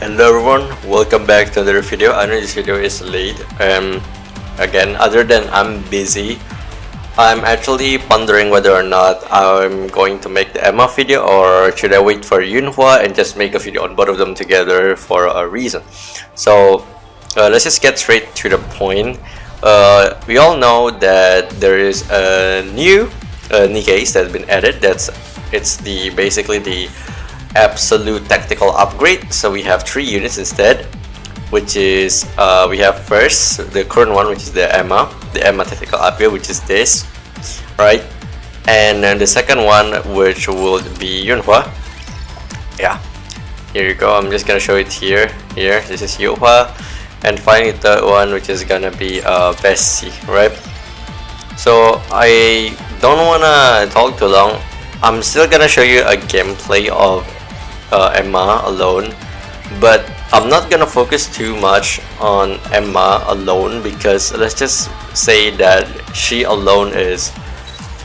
Hello everyone, welcome back to another video. I know this video is late. Again, other than I'm busy, I'm actually pondering whether or not I'm going to make the Emma video or should I wait for Yunhua and just make a video on both of them together for a reason. So let's just get straight to the point. We all know that there is a new Nikkei that has been added. It's basically the absolute tactical upgrade. So we have 3 units instead, which is we have first the current one, which is the Emma tactical upgrade, which is this, right? And then the second one, which will be Yunhua. Yeah, here you go. I'm just gonna show it here. This is Yunhua, and finally the third one, which is gonna be Bessie, right? So I don't wanna talk too long. I'm still gonna show you a gameplay of Emma alone, but I'm not gonna focus too much on Emma alone because let's just say that she alone is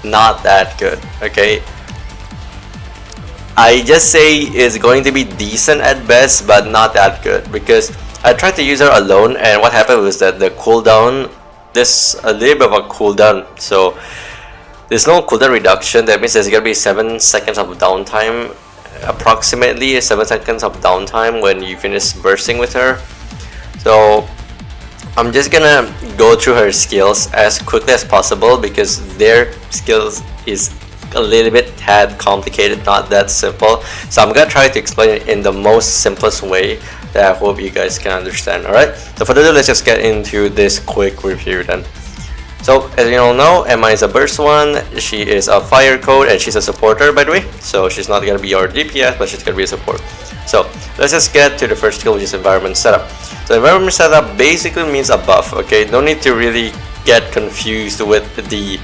not that good. Okay, I just say it's going to be decent at best, but not that good, because I tried to use her alone and what happened was that the cooldown, there's a little bit of a cooldown, so there's no cooldown reduction. That means there's gonna be 7 seconds of downtime, approximately 7 seconds of downtime when you finish bursting with her. So I'm just gonna go through her skills as quickly as possible because their skills is a little bit tad complicated, not that simple. So I'm gonna try to explain it in the most simplest way that I hope you guys can understand. Alright, so for the video, let's just get into this quick review then. So as you all know, Emma is a burst one. She is a fire code and she's a supporter, by the way. So she's not gonna be your DPS, but she's gonna be a support. So let's just get to the first skill, which is environment setup. So environment setup basically means a buff. Okay, no need to really get confused with the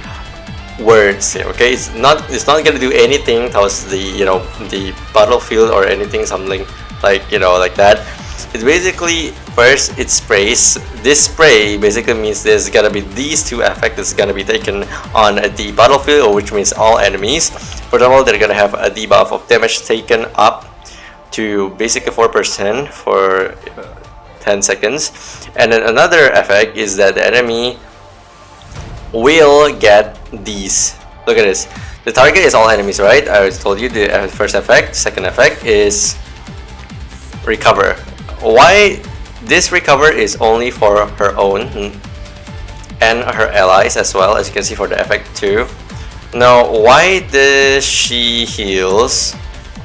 words here. Okay, it's not gonna do anything towards the the battlefield or anything, something like like that. It's basically, first it sprays. This spray basically means there's gonna be these 2 effects that's gonna be taken on the battlefield, which means all enemies. For example, they're gonna have a debuff of damage taken up to basically 4% for 10 seconds. And then another effect is that the enemy will get these. Look at this. The target is all enemies, right? I told you the first effect. Second effect is recover. Why this recover is only for her own and her allies as well, as you can see for the effect too. Now, why does she heals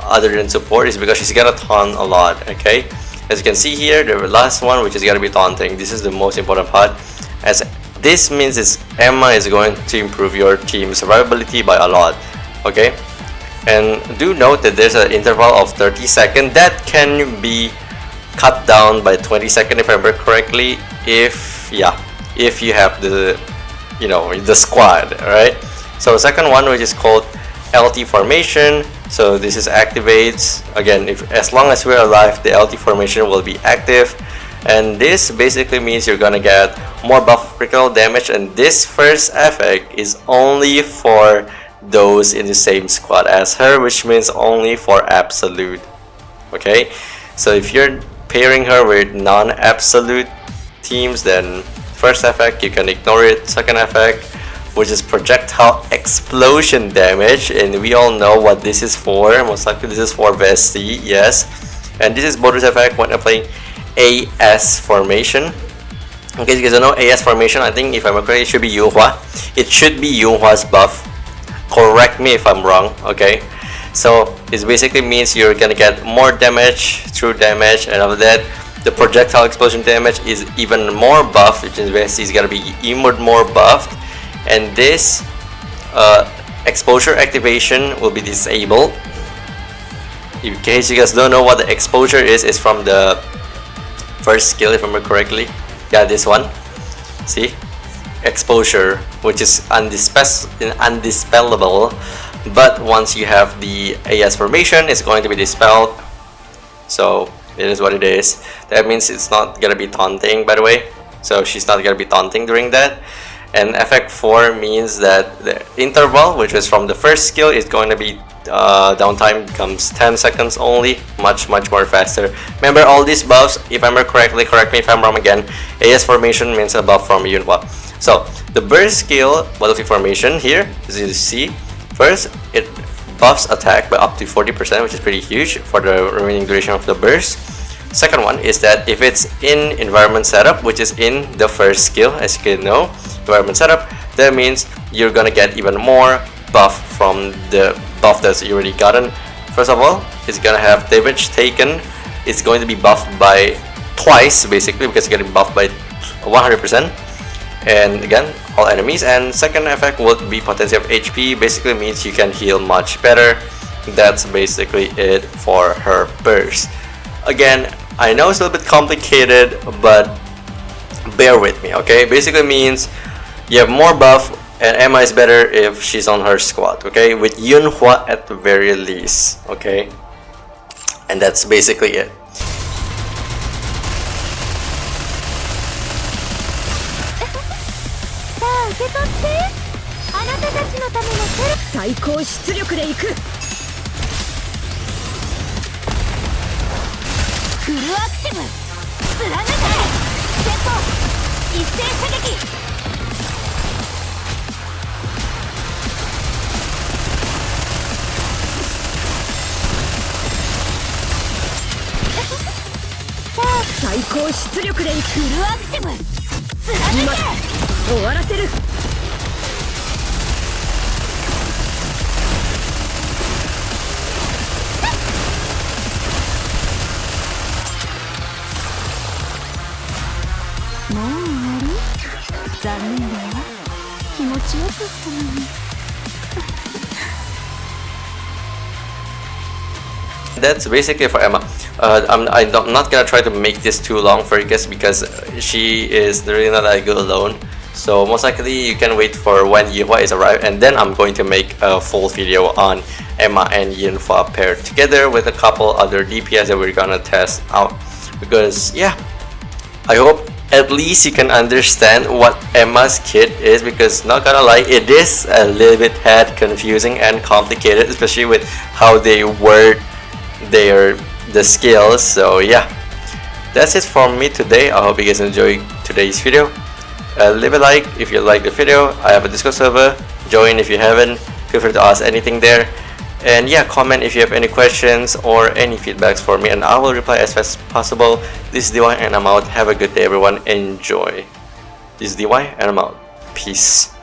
other than support is because she's gonna taunt a lot. Okay, as you can see here, the last one, which is gonna be taunting. This is the most important part, as this means Emma is going to improve your team survivability by a lot. Okay, and do note that there's an interval of 30 seconds that can be cut down by 20 seconds if I remember correctly, if you have the the squad, right? So the second one, which is called LT formation, so this is activates again, as long as we're alive, the LT formation will be active, and this basically means you're gonna get more buff critical damage, and this first effect is only for those in the same squad as her, which means only for absolute. Okay, so if you're pairing her with non-absolute teams, then first effect you can ignore it. Second effect, which is projectile explosion damage, and we all know what this is for. Most likely this is for Bestie, yes. And this is bonus effect when applying AS formation. In case you guys don't know AS formation, I think if I'm correct, it should be Yunhua. It should be Yunhua's buff. Correct me if I'm wrong, okay? So it basically means you're gonna get more damage, true damage, and after that the projectile explosion damage is even more buff, which is basically is gonna be even more buffed, and this exposure activation will be disabled. In case you guys don't know what the exposure is, it's from the first skill if I remember correctly. Yeah, this one. See? Exposure, which is undispellable, but once you have the AS formation, it's going to be dispelled. So it is what it is. That means it's not gonna be taunting, by the way. So she's not gonna be taunting during that. And effect 4 means that the interval, which is from the first skill, is going to be downtime becomes 10 seconds only, much more faster. Remember all these buffs, if I remember correctly, correct me if I'm wrong again, AS formation means a buff from Yunhua. So the burst skill battlefield formation here, as you see, first it buffs attack by up to 40%, which is pretty huge for the remaining duration of the burst. Second one is that if it's in environment setup, which is in the first skill, as you can know, environment setup, that means you're gonna get even more buff from the buff that's already gotten. First of all, it's gonna have damage taken. It's going to be buffed by twice basically, because it's getting buffed by 100%. And again, all enemies. And second effect would be potency of HP, basically means you can heal much better. That's basically it for her burst. Again, I know it's a little bit complicated, but bear with me, okay? Basically means you have more buff, and Emma is better if she's on her squad, okay? With Yunhua at the very least, okay? And that's basically it. 最高出力でいく。フルアクティブ貫け。前方一斉射撃。さあ最高出力でいく。フルアクティブ貫け。終わらせる。 もう終わり？残念だわ。気持ちよかったのに。That's basically for Emma. I'm not gonna try to make this too long for you guys because she is really not that good alone. So most likely you can wait for when Yunhua is arrived, and then I'm going to make a full video on Emma and Yunhua paired together with a couple other DPS that we're gonna test out. Because yeah, I hope at least you can understand what Emma's kit is, because not gonna lie, it is a little bit head confusing and complicated, especially with how they word the skills. So yeah, that's it from me today. I hope you guys enjoyed today's video. Leave a like if you like the video. I have a Discord server, join if you haven't. Feel free to ask anything there. And yeah, comment if you have any questions or any feedbacks for me, and I will reply as fast as possible. This is DY and I'm out. Have a good day everyone. Enjoy. This is DY and I'm out. Peace.